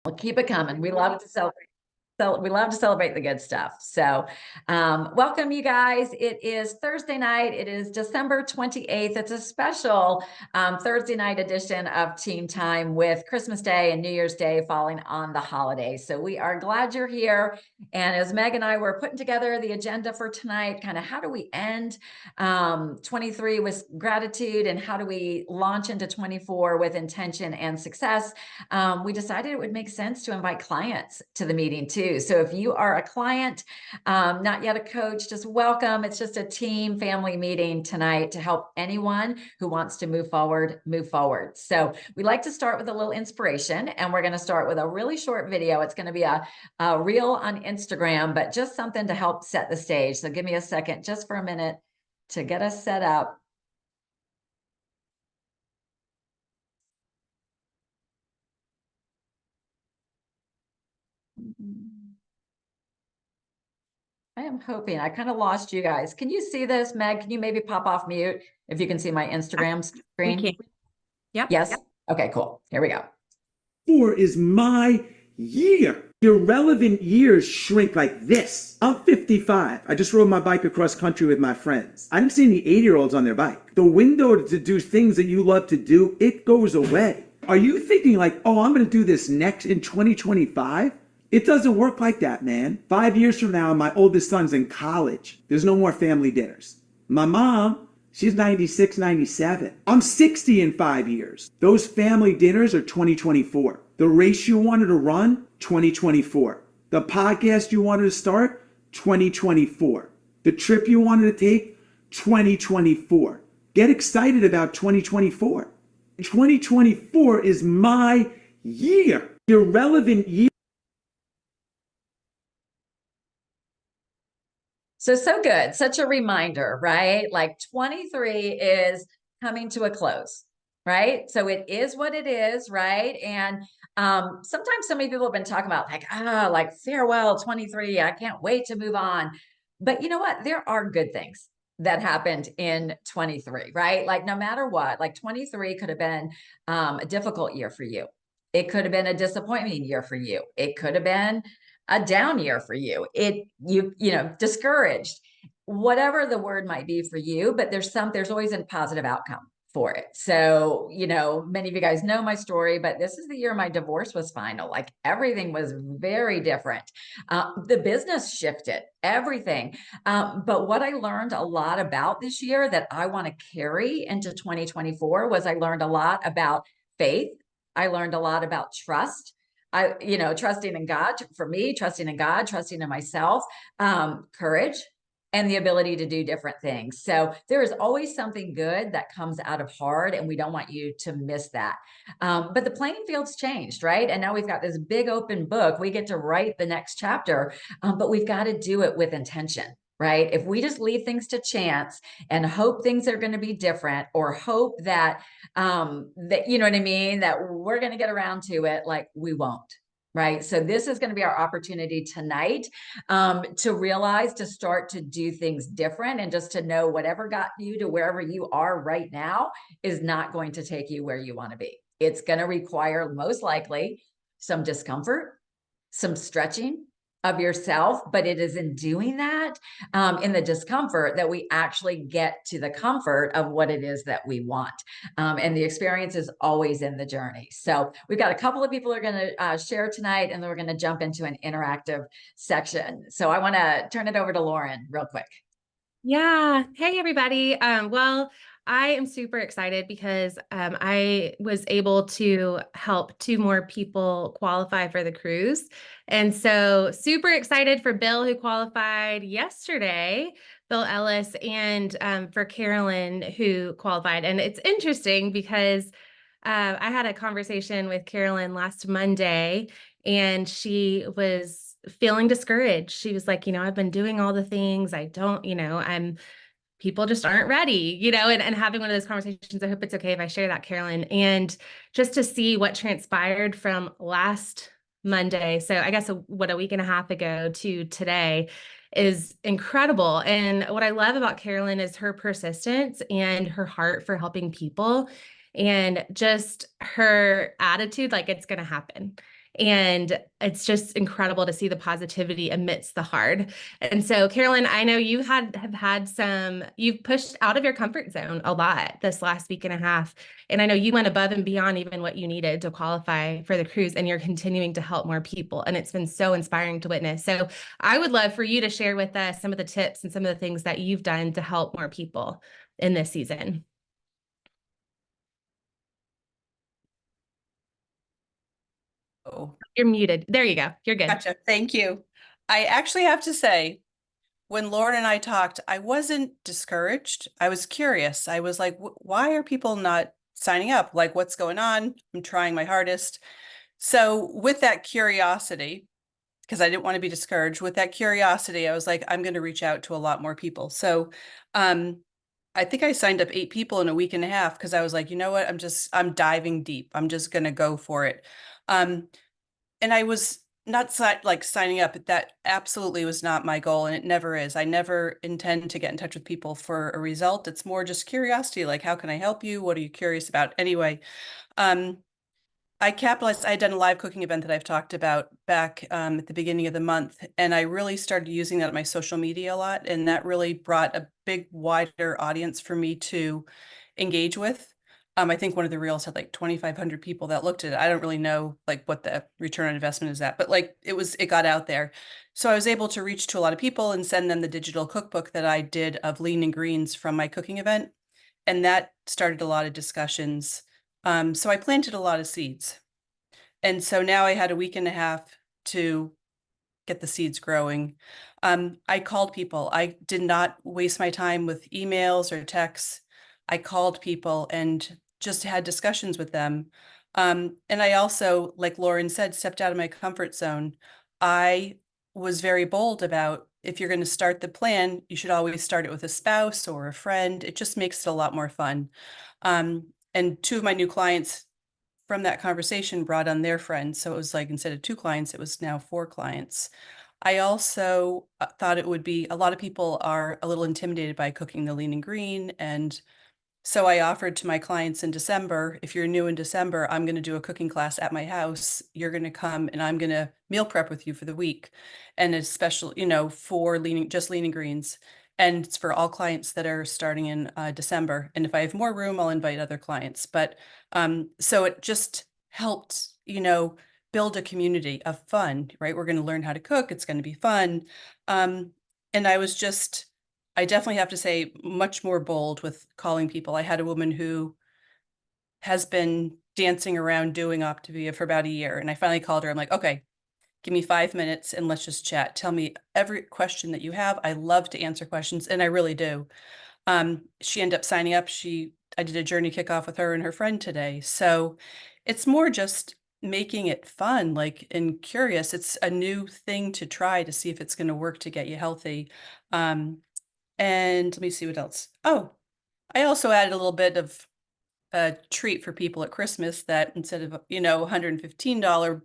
We'll keep it coming. We love to celebrate. We love to celebrate the good stuff. So welcome, you guys. It is Thursday night. It is December 28th. It's a special Thursday night edition of Team Time with Christmas Day and New Year's Day falling on the holidays. So we are glad you're here. And as Meg and I were putting together the agenda for tonight, kind of how do we end 23 with gratitude and how do we launch into 24 with intention and success, we decided it would make sense to invite clients to the meeting too. So if you are a client, not yet a coach, just welcome. It's just a team family meeting tonight to help anyone who wants to move forward, move forward. So we like to start with a little inspiration, and we're going to start with a really short video. It's going to be a reel on Instagram, but just something to help set the stage. So give me a second just for a minute to get us set up. I am hoping. I kind of lost you guys. Can you see this, Meg? Can you maybe pop off mute if you can see my Instagram screen? We can. Yep. Yes? Okay, cool. Here we go. 4 is my year. Your relevant years shrink like this. I'm 55. I just rode my bike across country with my friends. I didn't see any 80-year-olds on their bike. The window to do things that you love to do, it goes away. Are you thinking like, oh, I'm going to do this next in 2025? It doesn't work like that, man. 5 years from now, my oldest son's in college. There's no more family dinners. My mom, she's 96, 97. I'm 60 in 5 years. Those family dinners are 2024. The race you wanted to run, 2024. The podcast you wanted to start, 2024. The trip you wanted to take, 2024. Get excited about 2024. 2024 is my year. Your relevant year. So good. Such a reminder, right? Like 23 is coming to a close, right? So it is what it is, right? And sometimes so many people have been talking about like farewell 23. I can't wait to move on. But you know what? There are good things that happened in 23, right? Like no matter what, like 23 could have been a difficult year for you. It could have been a disappointing year for you. It could have been a down year for you. Discouraged, whatever the word might be for you, but there's always a positive outcome for it. So, many of you guys know my story, but this is the year my divorce was final. Like everything was very different. The business shifted, everything. But what I learned a lot about this year that I want to carry into 2024 was I learned a lot about faith. I learned a lot about trust. Trusting in God, for me, trusting in God, trusting in myself, courage, and the ability to do different things. So there is always something good that comes out of hard, and we don't want you to miss that. But the playing field's changed, right? And now we've got this big open book. We get to write the next chapter, but we've got to do it with intention. Right? If we just leave things to chance and hope things are going to be different, or hope that you know what I mean, that we're going to get around to it, like we won't. Right. So this is going to be our opportunity tonight to realize, to start to do things different, and just to know whatever got you to wherever you are right now is not going to take you where you want to be. It's going to require most likely some discomfort, some stretching of yourself, but it is in doing that, in the discomfort, that we actually get to the comfort of what it is that we want. And the experience is always in the journey. So we've got a couple of people who are going to share tonight, and then we're going to jump into an interactive section. So I want to turn it over to Lauren real quick. Yeah. Hey, everybody. Well, I am super excited because I was able to help 2 more people qualify for the cruise. And so super excited for Bill, who qualified yesterday, Bill Ellis, and for Carolyn, who qualified. And it's interesting because I had a conversation with Carolyn last Monday, and she was feeling discouraged. She was like, I've been doing all the things. I don't, people just aren't ready, and having one of those conversations. I hope it's okay if I share that, Carolyn. And just to see what transpired from last Monday. So I guess a week and a half ago to today is incredible. And what I love about Carolyn is her persistence and her heart for helping people, and just her attitude, like it's going to happen. And it's just incredible to see the positivity amidst the hard. And so, Carolyn, I know you have had you've pushed out of your comfort zone a lot this last week and a half. And I know you went above and beyond even what you needed to qualify for the cruise, and you're continuing to help more people. And it's been so inspiring to witness. So I would love for you to share with us some of the tips and some of the things that you've done to help more people in this season. Oh, You're muted. There you go. You're good. gotcha. Thank you. I actually have to say, when Lauren and I talked, I wasn't discouraged. I was curious. I was like, why are people not signing up? Like, what's going on? I'm trying my hardest. So with that curiosity, because I didn't want to be discouraged, with that curiosity, I was like, I'm going to reach out to a lot more people. So I think I signed up 8 people in a week and a half because I was like, you know what? I'm diving deep. I'm just going to go for it. And I was not like signing up. That absolutely was not my goal, and it never is. I never intend to get in touch with people for a result. It's more just curiosity, like, how can I help you? What are you curious about? Anyway, I capitalized. I had done a live cooking event that I've talked about back at the beginning of the month, and I really started using that on my social media a lot, and that really brought a big, wider audience for me to engage with. I think one of the reels had like 2,500 people that looked at it. I don't really know like what the return on investment is at, but like it got out there. So I was able to reach to a lot of people and send them the digital cookbook that I did of lean and greens from my cooking event. And that started a lot of discussions. So I planted a lot of seeds. And so now I had a week and a half to get the seeds growing. I called people. I did not waste my time with emails or texts. I called people and just had discussions with them. And I also, like Lauren said, stepped out of my comfort zone. I was very bold about, if you're going to start the plan, you should always start it with a spouse or a friend. It just makes it a lot more fun. And 2 of my new clients from that conversation brought on their friends. So it was like, instead of 2 clients, it was now 4 clients. I also thought it would be, a lot of people are a little intimidated by cooking the lean and green. And so I offered to my clients in December, if you're new in December, I'm going to do a cooking class at my house. You're going to come and I'm going to meal prep with you for the week. And it's special, for just lean and greens. And it's for all clients that are starting in December. And if I have more room, I'll invite other clients. But so it just helped, build a community of fun, right? We're going to learn how to cook. It's going to be fun. And I definitely have to say, much more bold with calling people. I had a woman who has been dancing around doing Optavia for about a year. And I finally called her. I'm like, okay, give me 5 minutes and let's just chat. Tell me every question that you have. I love to answer questions, and I really do. She ended up signing up. I did a journey kickoff with her and her friend today. So it's more just making it fun, like, and curious. It's a new thing to try to see if it's going to work to get you healthy. And let me see what else. Oh, I also added a little bit of a treat for people at Christmas, that instead of, $115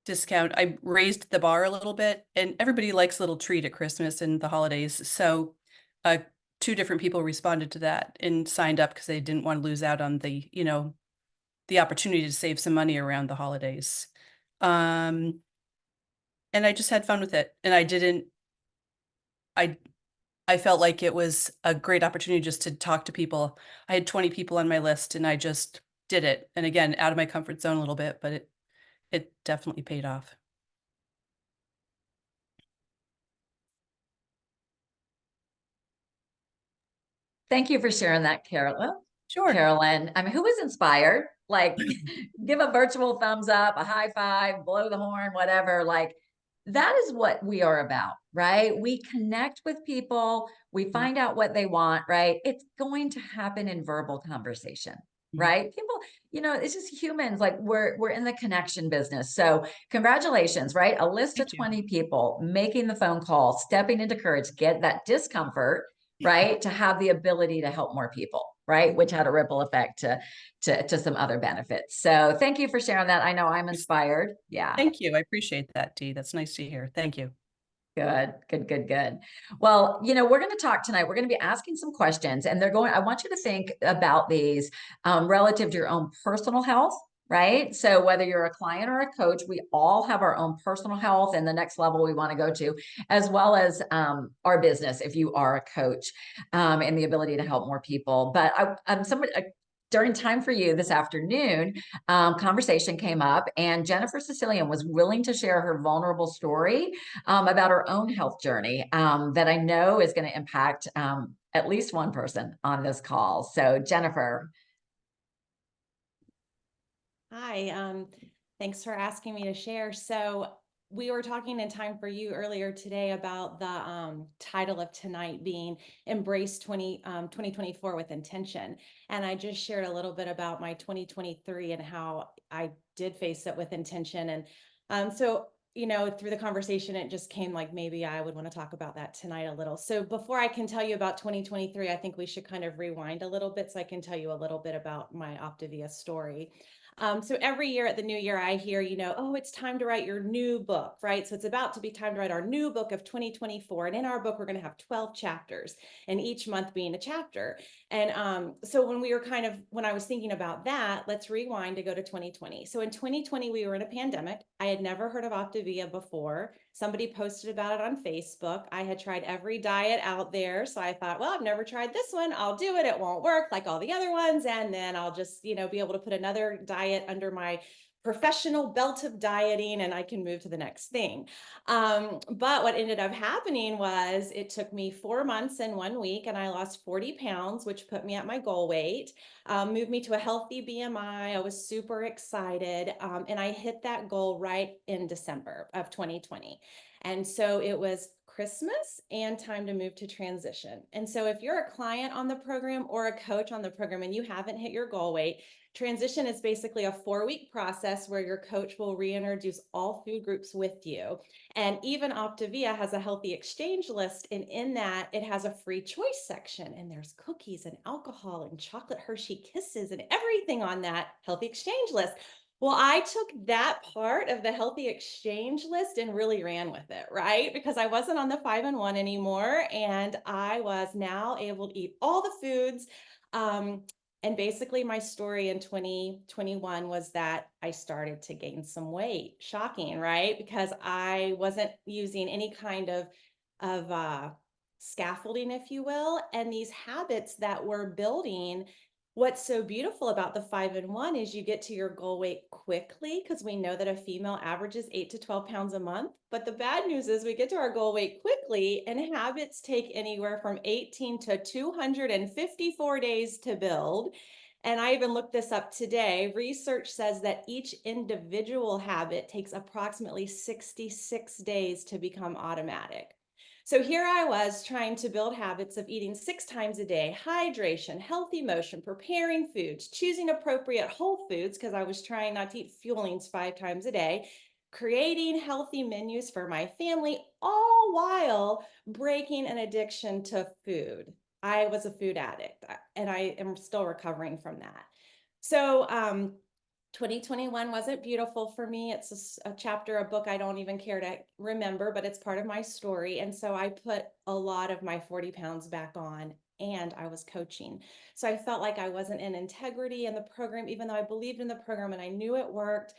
discount, I raised the bar a little bit, and everybody likes a little treat at Christmas and the holidays. So 2 different people responded to that and signed up because they didn't want to lose out on the opportunity to save some money around the holidays. And I just had fun with it. And I felt like it was a great opportunity just to talk to people. I had 20 people on my list and I just did it. And again, out of my comfort zone a little bit, but it definitely paid off. Thank you for sharing that, Carolyn. Sure. Carolyn, I mean, who was inspired? Like, give a virtual thumbs up, a high five, blow the horn, whatever. Like, that is what we are about, right? We connect with people, we find out what they want, right? It's going to happen in verbal conversation, right? People, it's just humans. Like, we're in the connection business. So congratulations, right? A list of 20 people making the phone call, stepping into courage, get that discomfort, right? To have the ability to help more people, right? Which had a ripple effect to some other benefits. So thank you for sharing that. I know I'm inspired. Yeah. Thank you. I appreciate that, Dee. That's nice to hear. Thank you. Good, good, good, good. Well, we're going to talk tonight. We're going to be asking some questions, and I want you to think about these relative to your own personal health, right? So whether you're a client or a coach, we all have our own personal health and the next level we want to go to, as well as our business, if you are a coach, and the ability to help more people. But I'm somebody, during Time for You this afternoon, conversation came up, and Jennifer Sicilian was willing to share her vulnerable story about her own health journey that I know is going to impact at least one person on this call. So, Jennifer. Hi, thanks for asking me to share. So we were talking in Time for You earlier today about the title of tonight being Embrace 2024 with Intention. And I just shared a little bit about my 2023 and how I did face it with intention. And so, you know, through the conversation, it just came like maybe I would want to talk about that tonight a little. So before I can tell you about 2023, I think we should kind of rewind a little bit so I can tell you a little bit about my Optavia story. So every year at the new year, I hear, you know, oh, it's time to write your new book, right? So it's about to be time to write our new book of 2024. And in our book, we're going to have 12 chapters, and each month being a chapter. And so when I was thinking about that, let's rewind to go to 2020. So in 2020, we were in a pandemic. I had never heard of Optavia before. Somebody posted about it on Facebook. I had tried every diet out there. So I thought, well, I've never tried this one. I'll do it. It won't work like all the other ones. And then I'll just, you know, be able to put another diet under my professional belt of dieting and I can move to the next thing. But what ended up happening was it took me 4 months and 1 week and I lost 40 pounds, which put me at my goal weight, moved me to a healthy BMI. I was super excited. And I hit that goal right in December of 2020. And so it was Christmas and time to move to transition. And so if you're a client on the program or a coach on the program and you haven't hit your goal weight, transition is basically a 4-week process where your coach will reintroduce all food groups with you. And even Optavia has a healthy exchange list. And in that, it has a free choice section. And there's cookies and alcohol and chocolate Hershey Kisses and everything on that healthy exchange list. Well, I took that part of the healthy exchange list and really ran with it, right? Because I wasn't on the 5-in-1 anymore. And I was now able to eat all the foods. And basically my story in 2021 was that I started to gain some weight. Shocking, right? Because I wasn't using any kind of scaffolding, if you will. And these habits that we're building, what's so beautiful about the 5-in-1 is you get to your goal weight quickly because we know that a female averages 8 to 12 pounds a month. But the bad news is we get to our goal weight quickly and habits take anywhere from 18 to 254 days to build. And I even looked this up today. Research says that each individual habit takes approximately 66 days to become automatic. So here I was trying to build habits of eating 6 times a day, hydration, healthy motion, preparing foods, choosing appropriate whole foods because I was trying not to eat fuelings 5 times a day, creating healthy menus for my family, all while breaking an addiction to food. I was a food addict and I am still recovering from that. So, 2021 wasn't beautiful for me. It's a chapter, a book I don't even care to remember, but it's part of my story. And so I put a lot of my 40 pounds back on and I was coaching. So I felt like I wasn't in integrity in the program, even though I believed in the program and I knew it worked.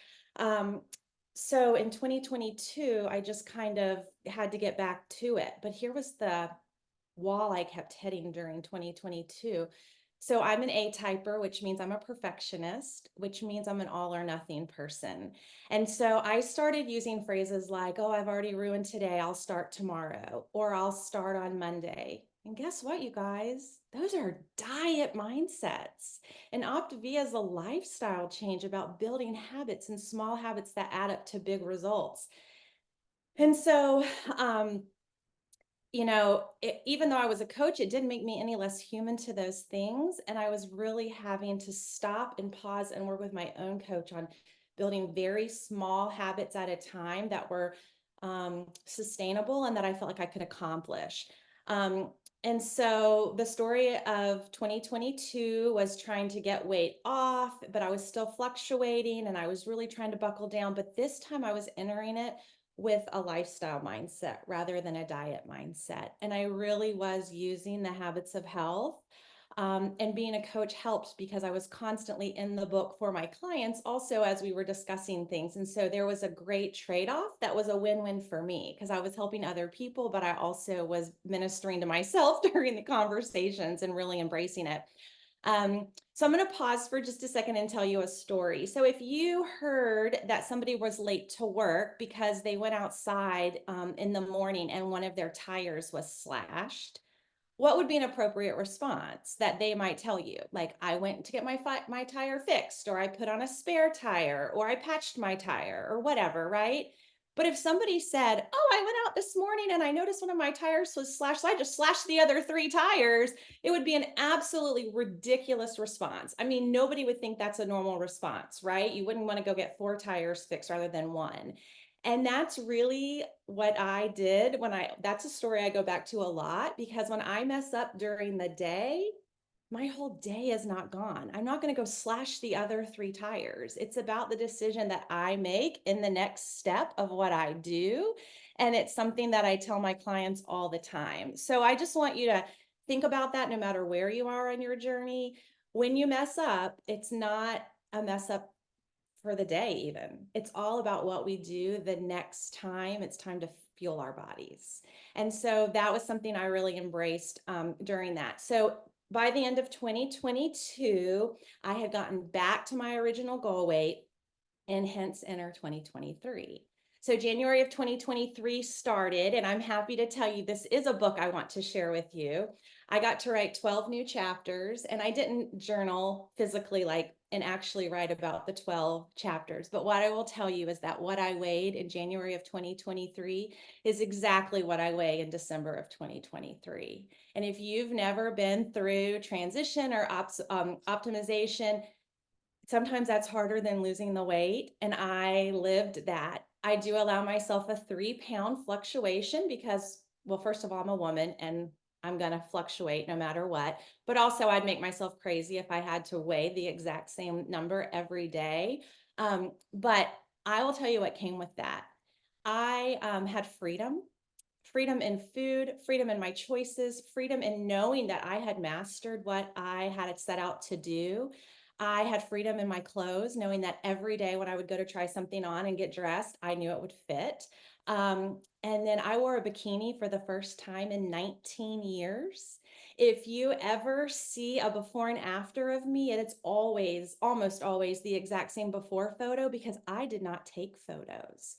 So in 2022, I just kind of had to get back to it. But here was the wall I kept hitting during 2022. So I'm an A-typer, which means I'm a perfectionist, which means I'm an all or nothing person. And so I started using phrases like, oh, I've already ruined today, I'll start tomorrow, or I'll start on Monday. And guess what, you guys? Those are diet mindsets. And Optavia is a lifestyle change about building habits and small habits that add up to big results. And so, you know, even though I was a coach, it didn't make me any less human to those things. And I was really having to stop and pause and work with my own coach on building very small habits at a time that were sustainable and that I felt like I could accomplish. And so the story of 2022 was trying to get weight off, but I was still fluctuating and I was really trying to buckle down. But this time I was entering it with a lifestyle mindset rather than a diet mindset. And I really was using the habits of health And being a coach helps because I was constantly in the book for my clients also as we were discussing things. And so there was a great trade-off that was a win-win for me because I was helping other people, but I also was ministering to myself during the conversations and really embracing it. So I'm going to pause for just a second and tell you a story. So if you heard that somebody was late to work because they went outside in the morning and one of their tires was slashed, what would be an appropriate response that they might tell you? Like, I went to get my tire fixed, or I put on a spare tire, or I patched my tire, or whatever, right? But if somebody said, oh, I went out this morning and I noticed one of my tires was slashed, so I just slashed the other 3 tires, it would be an absolutely ridiculous response. I mean, nobody would think that's a normal response, right? You wouldn't want to go get 4 tires fixed rather than 1. And that's really what I did that's a story I go back to a lot because when I mess up during the day, my whole day is not gone. I'm not going to go slash the other 3 tires. It's about the decision that I make in the next step of what I do. And it's something that I tell my clients all the time. So I just want you to think about that no matter where you are on your journey. When you mess up, it's not a mess up for the day even. It's all about what we do the next time it's time to fuel our bodies. And so that was something I really embraced during that. So by the end of 2022, I had gotten back to my original goal weight and hence enter 2023. So January of 2023 started, and I'm happy to tell you this is a book I want to share with you. I got to write 12 new chapters, and I didn't journal physically and actually write about the 12 chapters. But what I will tell you is that what I weighed in January of 2023 is exactly what I weigh in December of 2023. And if you've never been through transition or optimization, sometimes that's harder than losing the weight. And I lived that. I do allow myself a 3-pound fluctuation because, well, first of all, I'm a woman and I'm going to fluctuate no matter what. But also, I'd make myself crazy if I had to weigh the exact same number every day. But I will tell you what came with that. I had freedom in food, freedom in my choices, freedom in knowing that I had mastered what I had set out to do. I had freedom in my clothes, knowing that every day when I would go to try something on and get dressed, I knew it would fit. And then I wore a bikini for the first time in 19 years. If you ever see a before and after of me, it's almost always the exact same before photo because I did not take photos.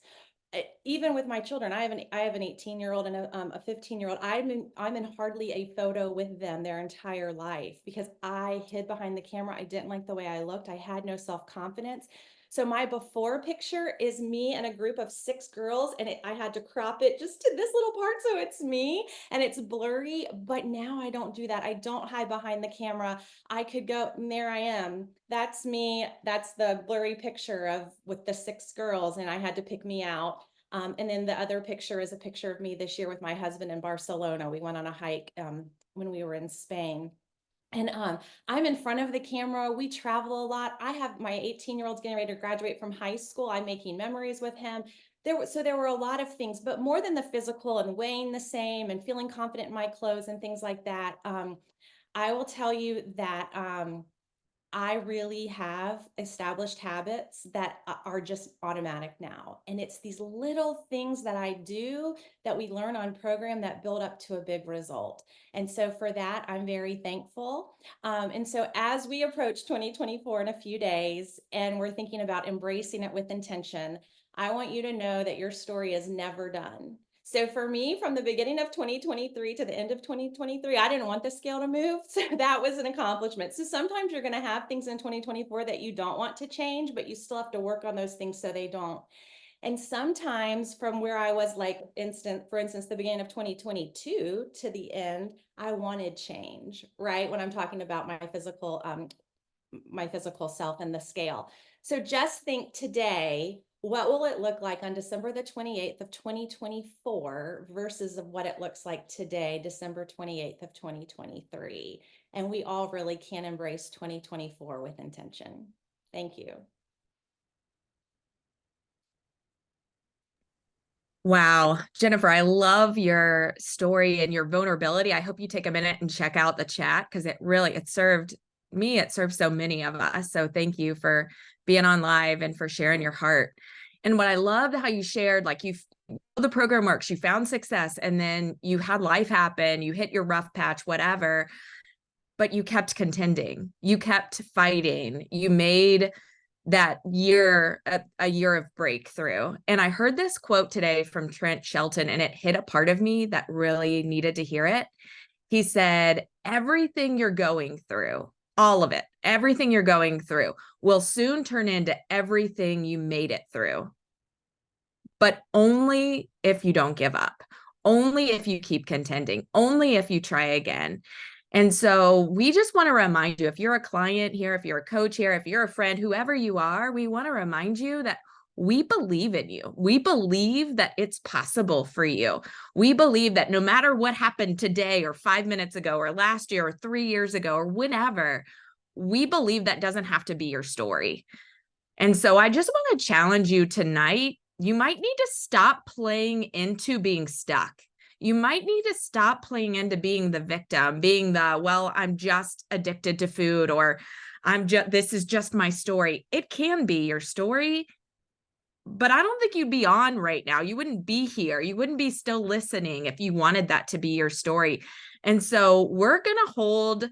Even with my children, I have an 18-year-old and a 15-year-old. I'm in hardly a photo with them their entire life because I hid behind the camera. I didn't like the way I looked. I had no self-confidence. So my before picture is me and a group of 6 girls, and I had to crop it just to this little part so it's me and it's blurry. But now I don't do that. I don't hide behind the camera. I could go, and there I am. That's me. That's the blurry picture with the 6 girls, and I had to pick me out. And then the other picture is a picture of me this year with my husband in Barcelona. We went on a hike when we were in Spain. And I'm in front of the camera. We travel a lot. I have my 18-year-old's getting ready to graduate from high school. I'm making memories with him. So there were a lot of things, but more than the physical and weighing the same and feeling confident in my clothes and things like that. I will tell you that I really have established habits that are just automatic now. And it's these little things that I do that we learn on program that build up to a big result. And so for that, I'm very thankful. And so as we approach 2024 in a few days, and we're thinking about embracing it with intention, I want you to know that your story is never done. So for me, from the beginning of 2023 to the end of 2023, I didn't want the scale to move. So that was an accomplishment. So sometimes you're going to have things in 2024 that you don't want to change, but you still have to work on those things so they don't. And sometimes from where I was for instance, the beginning of 2022 to the end, I wanted change, right? When I'm talking about my physical self and the scale. So just think today, what will it look like on December the 28th of 2024 versus what it looks like today, December 28th of 2023? And we all really can embrace 2024 with intention. Thank you. Wow. Jennifer, I love your story and your vulnerability. I hope you take a minute and check out the chat because it served me. It served so many of us. So thank you for being on live and for sharing your heart. And what I loved how you shared, like the program works, you found success, and then you had life happen, you hit your rough patch, whatever, but you kept contending, you kept fighting, you made that year a year of breakthrough. And I heard this quote today from Trent Shelton, and it hit a part of me that really needed to hear it. He said, everything you're going through, all of it, everything you're going through will soon turn into everything you made it through. But only if you don't give up, only if you keep contending, only if you try again. And so we just want to remind you, if you're a client here, if you're a coach here, if you're a friend, whoever you are, we want to remind you that we believe in you. We believe that it's possible for you. We believe that no matter what happened today or 5 minutes ago or last year or 3 years ago or whenever, we believe that doesn't have to be your story. And so I just want to challenge you tonight. You might need to stop playing into being stuck. You might need to stop playing into being the victim, being the, well, I'm just addicted to food, or this is just my story. It can be your story, but I don't think you'd be on right now. You wouldn't be here. You wouldn't be still listening if you wanted that to be your story. And so we're going to hold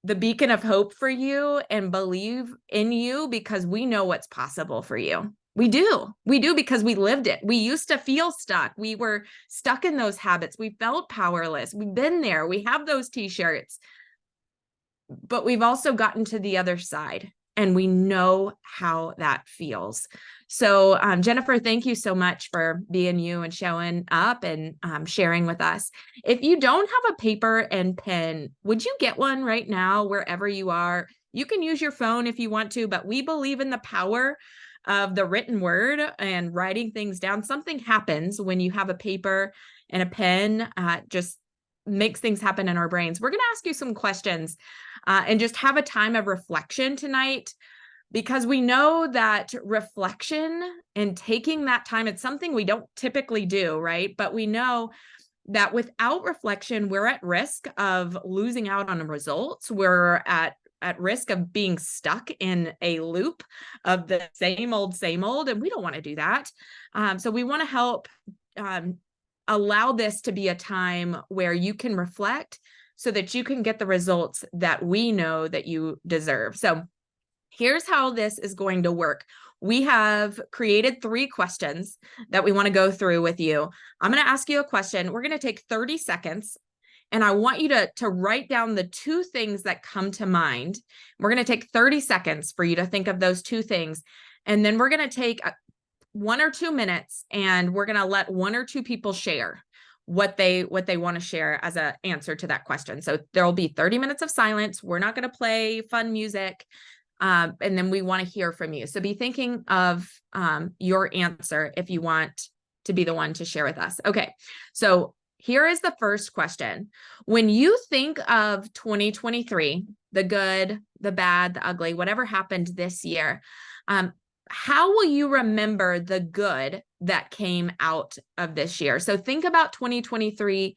the beacon of hope for you and believe in you because we know what's possible for you. We do because we lived it. We used to feel stuck. We were stuck in those habits. We felt powerless. We've been there. We have those t-shirts, but we've also gotten to the other side and we know how that feels. So Jennifer, thank you so much for being you and showing up and sharing with us. If you don't have a paper and pen, would you get one right now, wherever you are? You can use your phone if you want to, but we believe in the power of the written word and writing things down. Something happens when you have a paper and a pen, just makes things happen in our brains. We're going to ask you some questions and just have a time of reflection tonight, because we know that reflection and taking that time, it's something we don't typically do, right? But we know that without reflection, we're at risk of losing out on results. We're at risk of being stuck in a loop of the same old, and we don't want to do that. So we want to help allow this to be a time where you can reflect so that you can get the results that we know that you deserve. So here's how this is going to work. We have created 3 questions that we want to go through with you. I'm going to ask you a question. We're going to take 30 seconds. And I want you to write down the 2 things that come to mind. We're going to take 30 seconds for you to think of those 2 things. And then we're going to take 1 or 2 minutes and we're going to let 1 or 2 people share what they want to share as an answer to that question. So there'll be 30 minutes of silence. We're not going to play fun music. And then we want to hear from you. So be thinking of your answer if you want to be the one to share with us. Okay. So here is the first question. When you think of 2023, the good, the bad, the ugly, whatever happened this year, how will you remember the good that came out of this year? So think about 2023,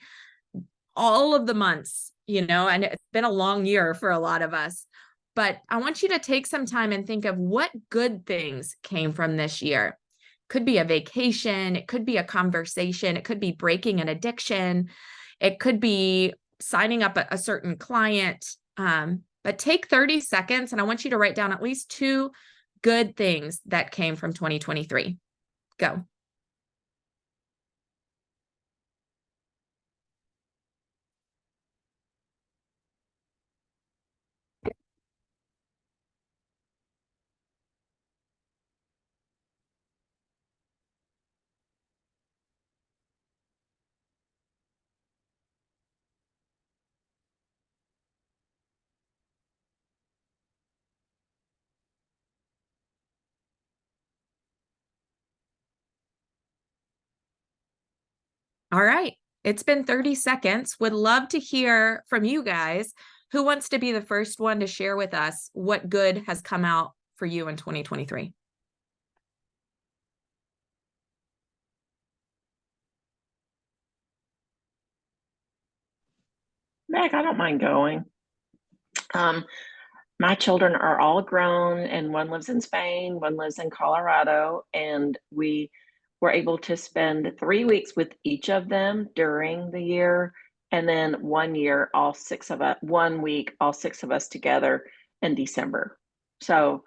all of the months, and it's been a long year for a lot of us, but I want you to take some time and think of what good things came from this year. Could be a vacation. It could be a conversation. It could be breaking an addiction. It could be signing up a certain client. But take 30 seconds and I want you to write down at least 2 good things that came from 2023. Go. All right. It's been 30 seconds. Would love to hear from you guys. Who wants to be the first one to share with us what good has come out for you in 2023? feedback, I don't mind going. My children are all grown, and one lives in Spain, one lives in Colorado, and we were able to spend 3 weeks with each of them during the year, and then 1 year, all 6 of us, 1 week, all 6 of us together in December. So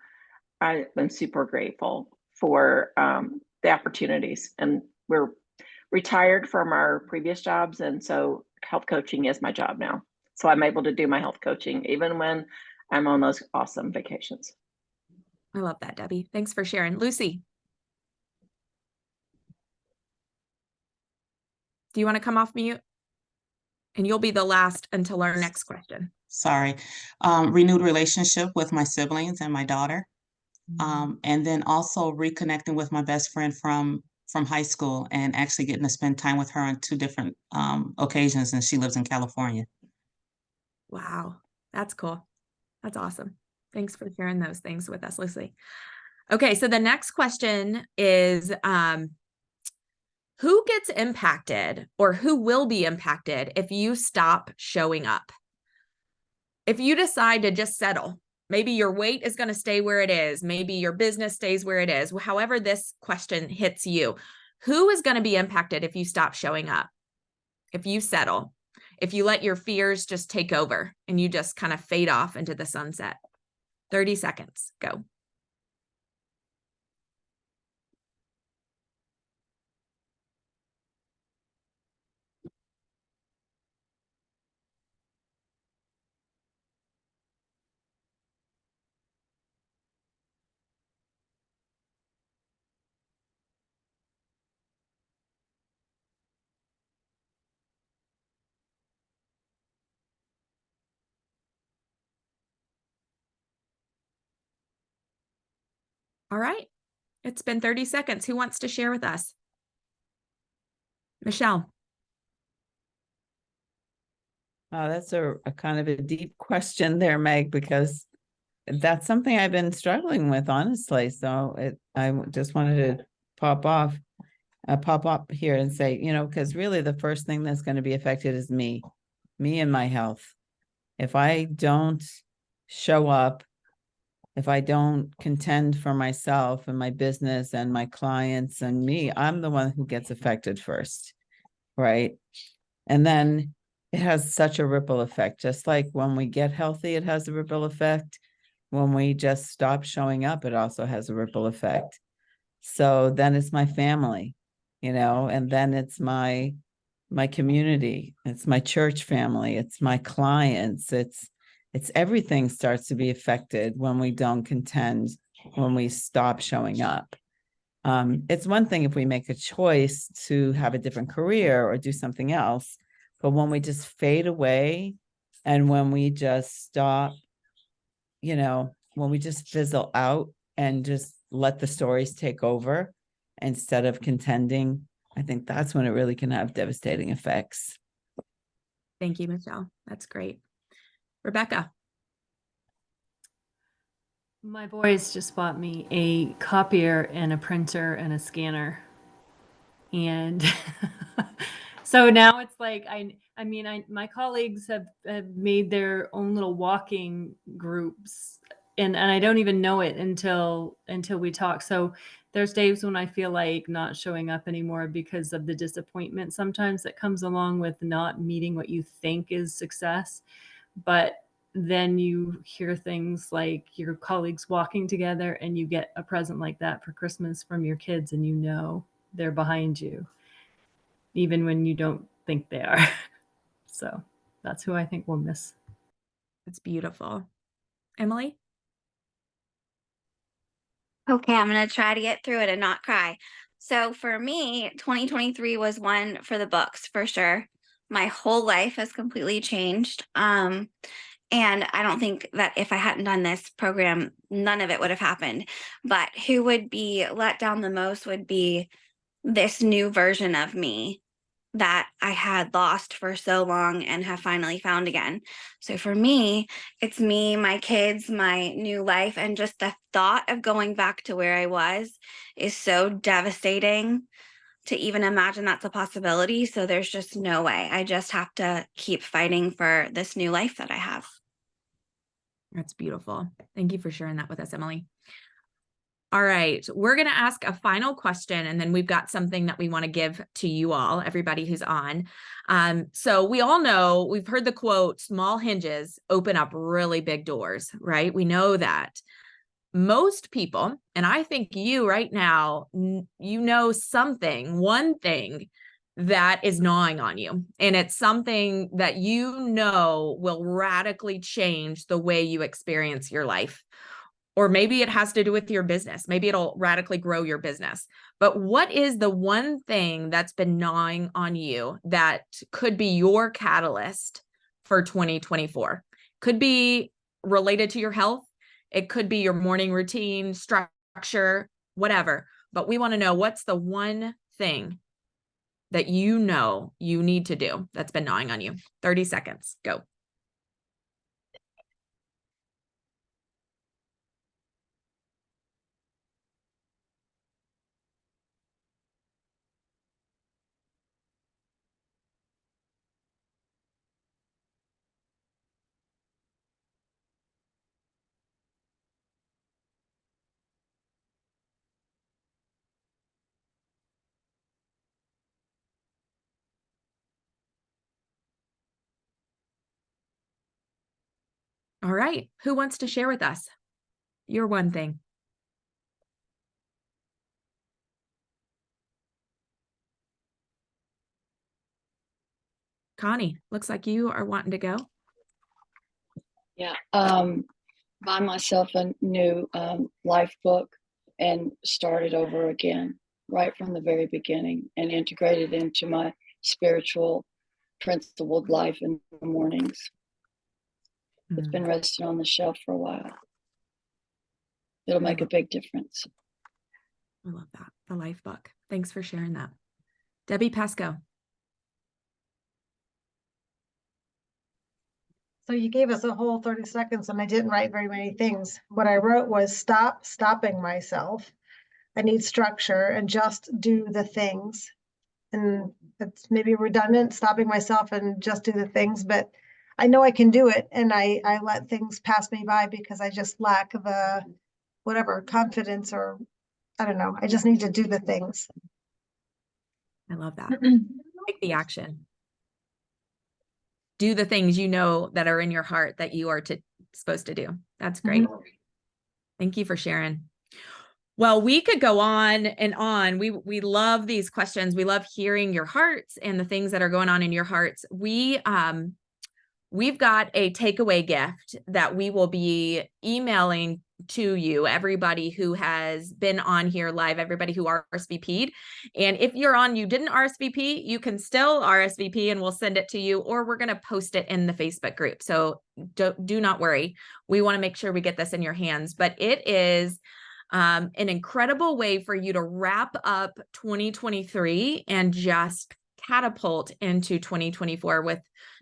I've been super grateful for the opportunities, and we're retired from our previous jobs, and so health coaching is my job now. So I'm able to do my health coaching even when I'm on those awesome vacations. I love that, Debbie. Thanks for sharing. Lucy, do you want to come off mute? And you'll be the last until our next question. Sorry. Renewed relationship with my siblings and my daughter. And then also reconnecting with my best friend from high school and actually getting to spend time with her on 2 different occasions, and she lives in California. Wow, that's cool. That's awesome. Thanks for sharing those things with us, Lucy. Okay, so the next question is, who gets impacted or who will be impacted if you stop showing up? If you decide to just settle, maybe your weight is going to stay where it is, maybe your business stays where it is, however this question hits you, who is going to be impacted if you stop showing up? If you settle, if you let your fears just take over and you just kind of fade off into the sunset? 30 seconds, go. All right. It's been 30 seconds. Who wants to share with us? Michelle. Oh, that's a kind of a deep question there, Meg, because that's something I've been struggling with, honestly. So I just wanted to pop up here and say, because really the first thing that's going to be affected is me and my health. If I don't show up, if I don't contend for myself and my business and my clients and me, I'm the one who gets affected first, right? And then it has such a ripple effect. Just like when we get healthy, it has a ripple effect. When we just stop showing up, it also has a ripple effect. So then it's my family, and then it's my community, it's my church family, it's my clients, it's everything starts to be affected when we don't contend, when we stop showing up. It's one thing if we make a choice to have a different career or do something else, but when we just fade away and when we just stop, when we just fizzle out and just let the stories take over instead of contending, I think that's when it really can have devastating effects. Thank you, Michelle. That's great. Rebecca. My boys just bought me a copier and a printer and a scanner. And so now it's like, my colleagues have made their own little walking groups, and I don't even know it until we talk. So there's days when I feel like not showing up anymore because of the disappointment sometimes that comes along with not meeting what you think is success. But then you hear things like your colleagues walking together and you get a present like that for Christmas from your kids, and they're behind you, even when you don't think they are. So that's who I think we'll miss. It's beautiful. Emily? Okay, I'm going to try to get through it and not cry. So for me, 2023 was one for the books, for sure. My whole life has completely changed. And I don't think that if I hadn't done this program, none of it would have happened. But who would be let down the most would be this new version of me that I had lost for so long and have finally found again. So for me, it's me, my kids, my new life, and just the thought of going back to where I was is so devastating to even imagine that's a possibility. So there's just no way. I just have to keep fighting for this new life that I have. That's beautiful. Thank you for sharing that with us, Emily. All right, we're going to ask a final question, and then we've got something that we want to give to you all, everybody who's on. So we all know, we've heard the quote, small hinges open up really big doors, right? We know that. Most people, and I think you right now, you know something, one thing that is gnawing on you, and it's something that you know will radically change the way you experience your life. Or maybe it has to do with your business. Maybe it'll radically grow your business. But what is the one thing that's been gnawing on you that could be your catalyst for 2024? Could be related to your health. It could be your morning routine, structure, whatever. But we want to know, what's the one thing that you know you need to do that's been gnawing on you? 30 seconds, go. All right, who wants to share with us your one thing? Connie, looks like you are wanting to go. Yeah, buy myself a new life book and start it over again, right from the very beginning, and integrate it into my spiritual principled life in the mornings. It's been resting on the shelf for a while. It'll make a big difference. I love that. The life book. Thanks for sharing that. Debbie Pasco. So you gave us a whole 30 seconds and I didn't write very many things. What I wrote was stop stopping myself. I need structure and just do the things. And it's maybe redundant, stopping myself and just do the things, but I know I can do it. And I let things pass me by because I just lack the whatever confidence, or I don't know. I just need to do the things. I love that. Take the action. Do the things you know that are in your heart that you are supposed to do. That's great. Thank you for sharing. Well, we could go on and on. We love these questions. We love hearing your hearts and the things that are going on in your hearts. We've got a takeaway gift that we will be emailing to you, everybody who has been on here live, everybody who RSVP'd. And if you're on, you didn't RSVP, you can still RSVP and we'll send it to you, or we're going to post it in the Facebook group. So do not worry. We want to make sure we get this in your hands, but it is an incredible way for you to wrap up 2023 and just catapult into 2024 with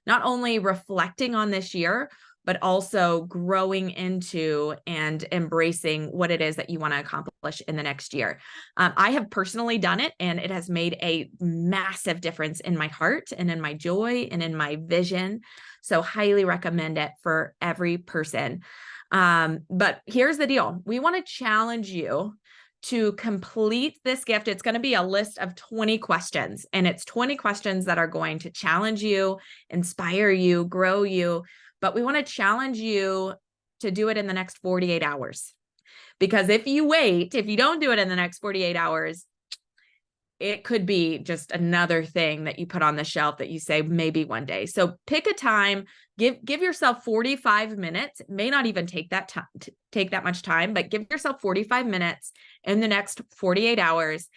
not only reflecting on this year, but also growing into and embracing what it is that you want to accomplish in the next year. I have personally done it, and it has made a massive difference in my heart and in my joy and in my vision. So highly recommend it for every person. But here's the deal. We want to challenge you to complete this gift. It's going to be a list of 20 questions, and it's 20 questions that are going to challenge you, inspire you, grow you. But we want to challenge you to do it in the next 48 hours. Because if you don't do it in the next 48 hours, it could be just another thing that you put on the shelf that you say maybe one day. So pick a time, give yourself 45 minutes. It may not even take that time, take that much time, but give yourself 45 minutes in the next 48 hours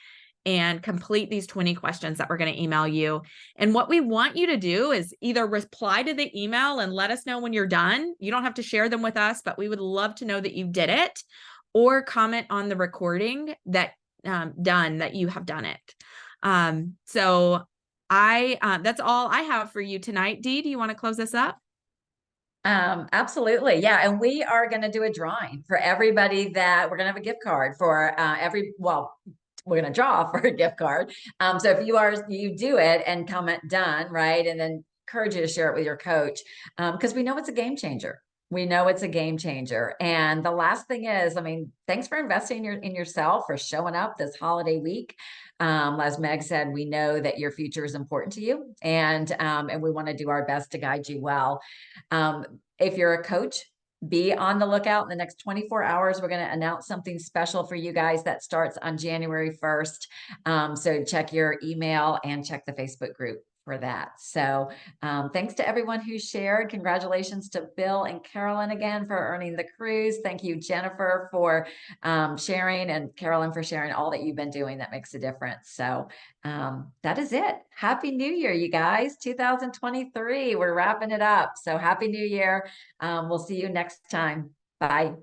and complete these 20 questions that we're going to email you. And what we want you to do is either reply to the email and let us know when you're done. You don't have to share them with us, but we would love to know that you did it, or comment on the recording that that you have done it. So that's all I have for you tonight. Dee, do you want to close this up? Absolutely. Yeah. And we are going to do a drawing for everybody that we're going to have a gift card for we're going to draw for a gift card. So if you do it and comment done, right? And then encourage you to share it with your coach, because we know it's a game changer. We know it's a game changer. And the last thing is, I mean, thanks for investing in yourself, for showing up this holiday week. As Meg said, we know that your future is important to you, and we want to do our best to guide you well. If you're a coach, be on the lookout in the next 24 hours. We're going to announce something special for you guys that starts on January 1st. So check your email and check the Facebook group for that. So thanks to everyone who shared. Congratulations to Bill and Carolyn again for earning the cruise. Thank you, Jennifer, for sharing, and Carolyn for sharing all that you've been doing that makes a difference. So that is it. Happy New Year, you guys. 2023. We're wrapping it up. So happy New Year. We'll see you next time. Bye.